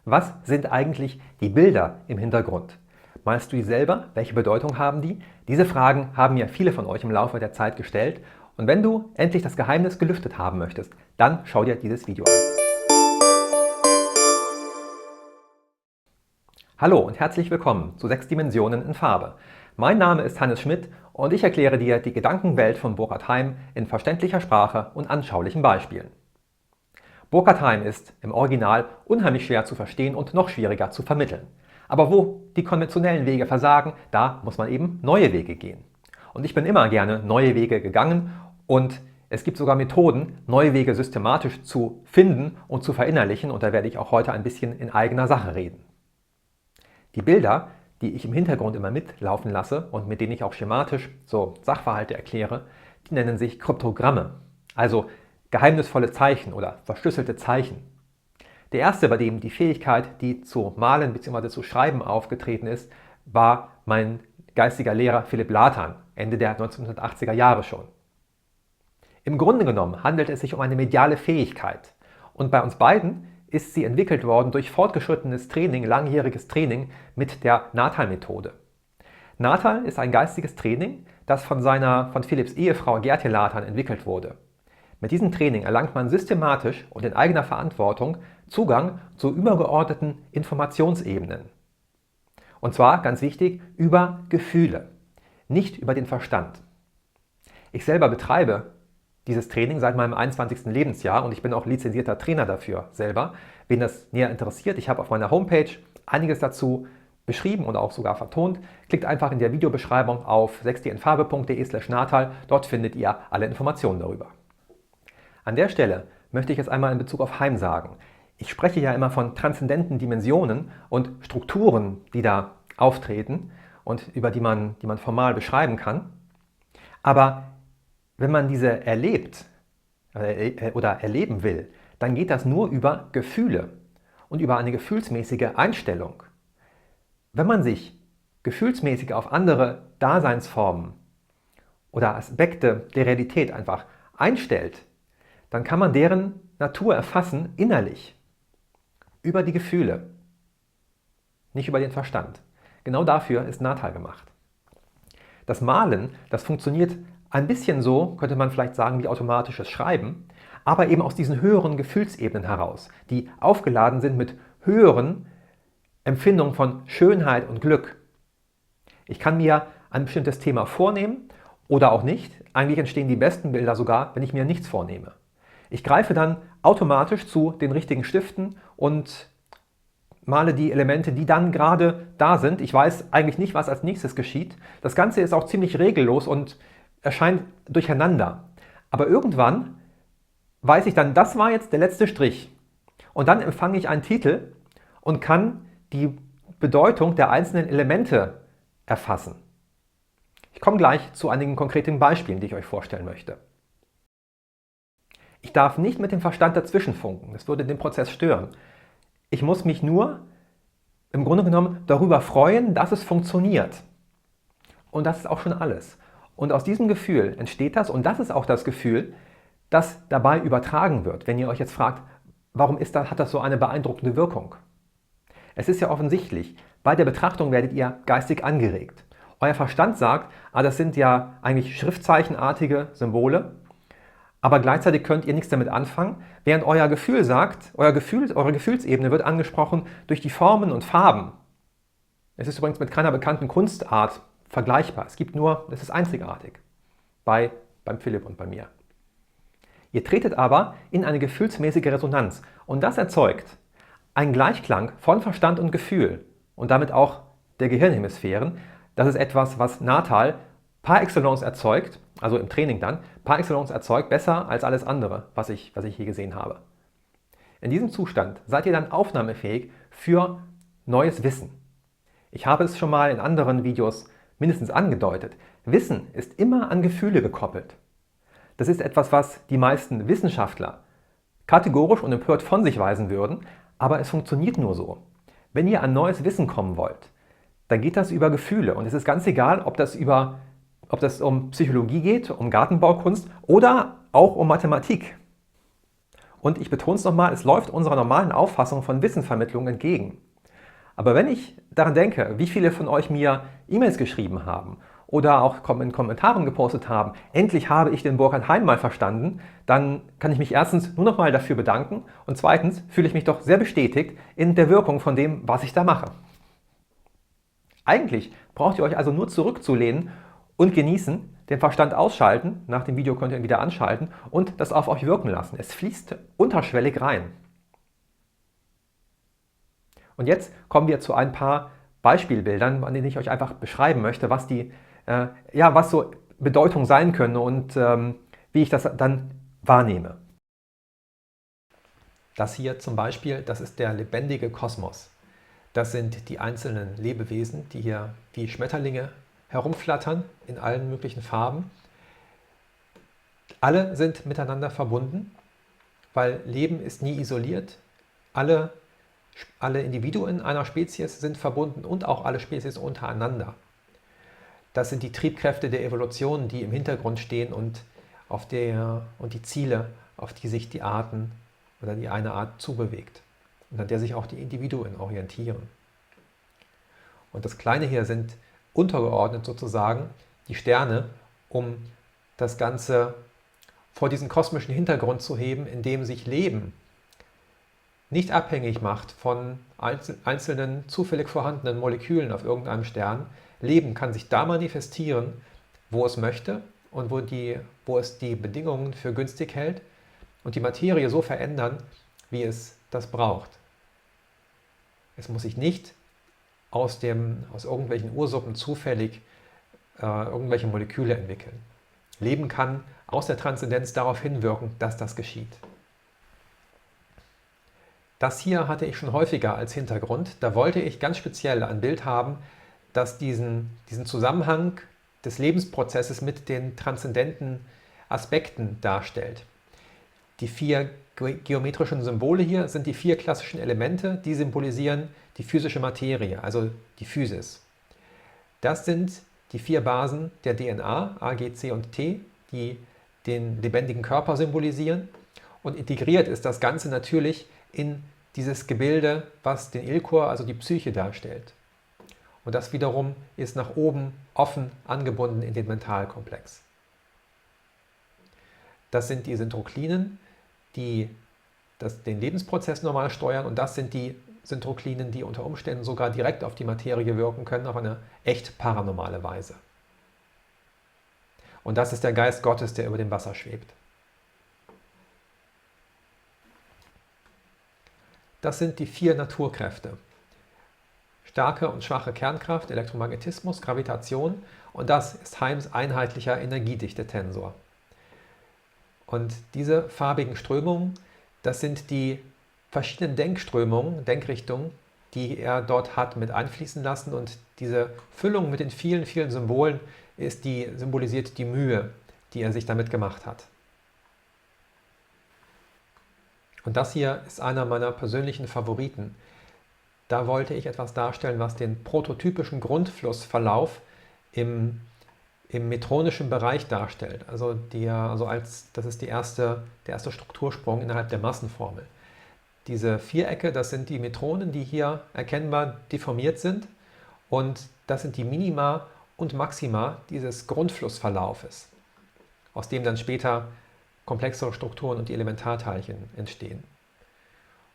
Was sind eigentlich die Bilder im Hintergrund? Malst du die selber? Welche Bedeutung haben die? Diese Fragen haben mir viele von euch im Laufe der Zeit gestellt. Und wenn du endlich das Geheimnis gelüftet haben möchtest, dann schau dir dieses Video an. Hallo und herzlich willkommen zu 6 Dimensionen in Farbe. Mein Name ist Hannes Schmidt und ich erkläre dir die Gedankenwelt von Burkhard Heim in verständlicher Sprache und anschaulichen Beispielen. Burkhard Heim ist im Original unheimlich schwer zu verstehen und noch schwieriger zu vermitteln. Aber wo die konventionellen Wege versagen, da muss man eben neue Wege gehen. Und ich bin immer gerne neue Wege gegangen und es gibt sogar Methoden, neue Wege systematisch zu finden und zu verinnerlichen, und da werde ich auch heute ein bisschen in eigener Sache reden. Die Bilder, die ich im Hintergrund immer mitlaufen lasse und mit denen ich auch schematisch so Sachverhalte erkläre, die nennen sich Kryptogramme, also geheimnisvolle Zeichen oder verschlüsselte Zeichen. Der erste, bei dem die Fähigkeit, die zu malen bzw. zu schreiben aufgetreten ist, war mein geistiger Lehrer Philipp Latan, Ende der 1980er Jahre schon. Im Grunde genommen handelt es sich um eine mediale Fähigkeit, und bei uns beiden ist sie entwickelt worden durch fortgeschrittenes Training, langjähriges Training mit der Natal-Methode. Natal ist ein geistiges Training, das von Philipps Ehefrau Gertje Latan entwickelt wurde. Mit diesem Training erlangt man systematisch und in eigener Verantwortung Zugang zu übergeordneten Informationsebenen. Und zwar, ganz wichtig, über Gefühle, nicht über den Verstand. Ich selber betreibe dieses Training seit meinem 21. Lebensjahr und ich bin auch lizenzierter Trainer dafür selber. Wen das näher interessiert, ich habe auf meiner Homepage einiges dazu beschrieben und auch sogar vertont. Klickt einfach in der Videobeschreibung auf 6dinfarbe.de/natal, dort findet ihr alle Informationen darüber. An der Stelle möchte ich jetzt einmal in Bezug auf Heim sagen. Ich spreche ja immer von transzendenten Dimensionen und Strukturen, die da auftreten und über die man formal beschreiben kann. Aber wenn man diese erlebt oder erleben will, dann geht das nur über Gefühle und über eine gefühlsmäßige Einstellung. Wenn man sich gefühlsmäßig auf andere Daseinsformen oder Aspekte der Realität einfach einstellt, dann kann man deren Natur erfassen innerlich, über die Gefühle, nicht über den Verstand. Genau dafür ist Natal gemacht. Das Malen, das funktioniert ein bisschen so, könnte man vielleicht sagen, wie automatisches Schreiben, aber eben aus diesen höheren Gefühlsebenen heraus, die aufgeladen sind mit höheren Empfindungen von Schönheit und Glück. Ich kann mir ein bestimmtes Thema vornehmen oder auch nicht. Eigentlich entstehen die besten Bilder sogar, wenn ich mir nichts vornehme. Ich greife dann automatisch zu den richtigen Stiften und male die Elemente, die dann gerade da sind. Ich weiß eigentlich nicht, was als nächstes geschieht. Das Ganze ist auch ziemlich regellos und erscheint durcheinander. Aber irgendwann weiß ich dann, das war jetzt der letzte Strich. Und dann empfange ich einen Titel und kann die Bedeutung der einzelnen Elemente erfassen. Ich komme gleich zu einigen konkreten Beispielen, die ich euch vorstellen möchte. Ich darf nicht mit dem Verstand dazwischen funken, das würde den Prozess stören. Ich muss mich nur im Grunde genommen darüber freuen, dass es funktioniert. Und das ist auch schon alles. Und aus diesem Gefühl entsteht das, und das ist auch das Gefühl, das dabei übertragen wird. Wenn ihr euch jetzt fragt, warum hat das so eine beeindruckende Wirkung? Es ist ja offensichtlich, bei der Betrachtung werdet ihr geistig angeregt. Euer Verstand sagt, das sind ja eigentlich schriftzeichenartige Symbole, aber gleichzeitig könnt ihr nichts damit anfangen, während euer Gefühl sagt, eure Gefühlsebene wird angesprochen durch die Formen und Farben. Es ist übrigens mit keiner bekannten Kunstart vergleichbar. Es ist einzigartig beim Philipp und bei mir. Ihr tretet aber in eine gefühlsmäßige Resonanz und das erzeugt einen Gleichklang von Verstand und Gefühl und damit auch der Gehirnhemisphären. Das ist etwas, was Natal par excellence erzeugt, also im Training dann, par excellence erzeugt, besser als alles andere, was ich je gesehen habe. In diesem Zustand seid ihr dann aufnahmefähig für neues Wissen. Ich habe es schon mal in anderen Videos mindestens angedeutet. Wissen ist immer an Gefühle gekoppelt. Das ist etwas, was die meisten Wissenschaftler kategorisch und empört von sich weisen würden, aber es funktioniert nur so. Wenn ihr an neues Wissen kommen wollt, dann geht das über Gefühle und es ist ganz egal, ob das um Psychologie geht, um Gartenbaukunst oder auch um Mathematik. Und ich betone es nochmal, es läuft unserer normalen Auffassung von Wissenvermittlung entgegen. Aber wenn ich daran denke, wie viele von euch mir E-Mails geschrieben haben oder auch in Kommentaren gepostet haben, endlich habe ich den Burkhard Heim mal verstanden, dann kann ich mich erstens nur nochmal dafür bedanken und zweitens fühle ich mich doch sehr bestätigt in der Wirkung von dem, was ich da mache. Eigentlich braucht ihr euch also nur zurückzulehnen und genießen, den Verstand ausschalten, nach dem Video könnt ihr ihn wieder anschalten und das auf euch wirken lassen. Es fließt unterschwellig rein. Und jetzt kommen wir zu ein paar Beispielbildern, an denen ich euch einfach beschreiben möchte, was was so Bedeutung sein können und wie ich das dann wahrnehme. Das hier zum Beispiel, das ist der lebendige Kosmos. Das sind die einzelnen Lebewesen, die hier wie Schmetterlinge herumflattern in allen möglichen Farben. Alle sind miteinander verbunden, weil Leben ist nie isoliert. Alle Individuen einer Spezies sind verbunden und auch alle Spezies untereinander. Das sind die Triebkräfte der Evolution, die im Hintergrund stehen und die Ziele, auf die sich die Arten oder die eine Art zubewegt und an der sich auch die Individuen orientieren. Und das Kleine hier sind untergeordnet sozusagen die Sterne, um das Ganze vor diesen kosmischen Hintergrund zu heben, in dem sich Leben nicht abhängig macht von einzelnen zufällig vorhandenen Molekülen auf irgendeinem Stern. Leben kann sich da manifestieren, wo es möchte und wo es die Bedingungen für günstig hält und die Materie so verändern, wie es das braucht. Es muss sich nicht aus irgendwelchen Ursuppen zufällig irgendwelche Moleküle entwickeln. Leben kann aus der Transzendenz darauf hinwirken, dass das geschieht. Das hier hatte ich schon häufiger als Hintergrund. Da wollte ich ganz speziell ein Bild haben, das diesen Zusammenhang des Lebensprozesses mit den transzendenten Aspekten darstellt. Die 4 geometrischen Symbole hier sind die 4 klassischen Elemente, die symbolisieren die physische Materie, also die Physis. Das sind die 4 Basen der DNA, A, G, C und T, die den lebendigen Körper symbolisieren. Und integriert ist das Ganze natürlich in dieses Gebilde, was den Ilkur, also die Psyche, darstellt. Und das wiederum ist nach oben offen angebunden in den Mentalkomplex. Das sind die Syntroklinen, die den Lebensprozess normal steuern, und das sind die Syntroklinen, die unter Umständen sogar direkt auf die Materie wirken können, auf eine echt paranormale Weise. Und das ist der Geist Gottes, der über dem Wasser schwebt. Das sind die 4 Naturkräfte. Starke und schwache Kernkraft, Elektromagnetismus, Gravitation, und das ist Heims einheitlicher Energiedichte-Tensor. Und diese farbigen Strömungen, das sind die verschiedenen Denkströmungen, die er dort hat mit einfließen lassen, und diese Füllung mit den vielen, vielen Symbolen symbolisiert die Mühe, die er sich damit gemacht hat. Und das hier ist einer meiner persönlichen Favoriten. Da wollte ich etwas darstellen, was den prototypischen Grundflussverlauf im metronischen Bereich darstellt. Das ist der erste Struktursprung innerhalb der Massenformel. Diese Vierecke, das sind die Metronen, die hier erkennbar deformiert sind, und das sind die Minima und Maxima dieses Grundflussverlaufes, aus dem dann später komplexere Strukturen und die Elementarteilchen entstehen.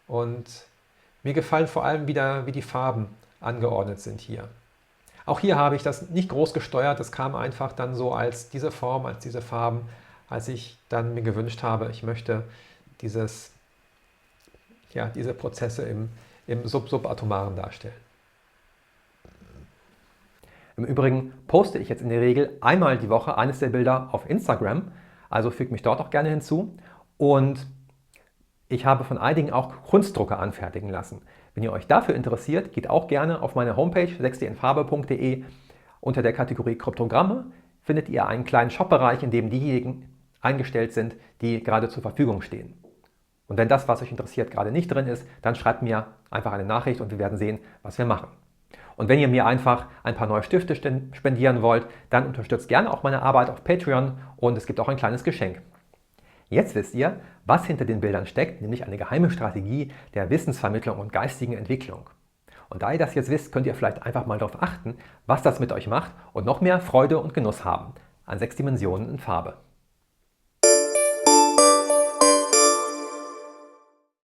Und mir gefallen vor allem wieder, wie die Farben angeordnet sind hier. Auch hier habe ich das nicht groß gesteuert, das kam einfach dann so als diese Form, als diese Farben, als ich dann mir gewünscht habe, ich möchte diese Prozesse im Subatomaren darstellen. Im Übrigen poste ich jetzt in der Regel einmal die Woche eines der Bilder auf Instagram, also fügt mich dort auch gerne hinzu. Und ich habe von einigen auch Kunstdrucke anfertigen lassen. Wenn ihr euch dafür interessiert, geht auch gerne auf meine Homepage 6dinfarbe.de. Unter der Kategorie Kryptogramme findet ihr einen kleinen Shop-Bereich, in dem diejenigen eingestellt sind, die gerade zur Verfügung stehen. Und wenn das, was euch interessiert, gerade nicht drin ist, dann schreibt mir einfach eine Nachricht und wir werden sehen, was wir machen. Und wenn ihr mir einfach ein paar neue Stifte spendieren wollt, dann unterstützt gerne auch meine Arbeit auf Patreon, und es gibt auch ein kleines Geschenk. Jetzt wisst ihr, was hinter den Bildern steckt, nämlich eine geheime Strategie der Wissensvermittlung und geistigen Entwicklung. Und da ihr das jetzt wisst, könnt ihr vielleicht einfach mal darauf achten, was das mit euch macht und noch mehr Freude und Genuss haben an 6 Dimensionen in Farbe.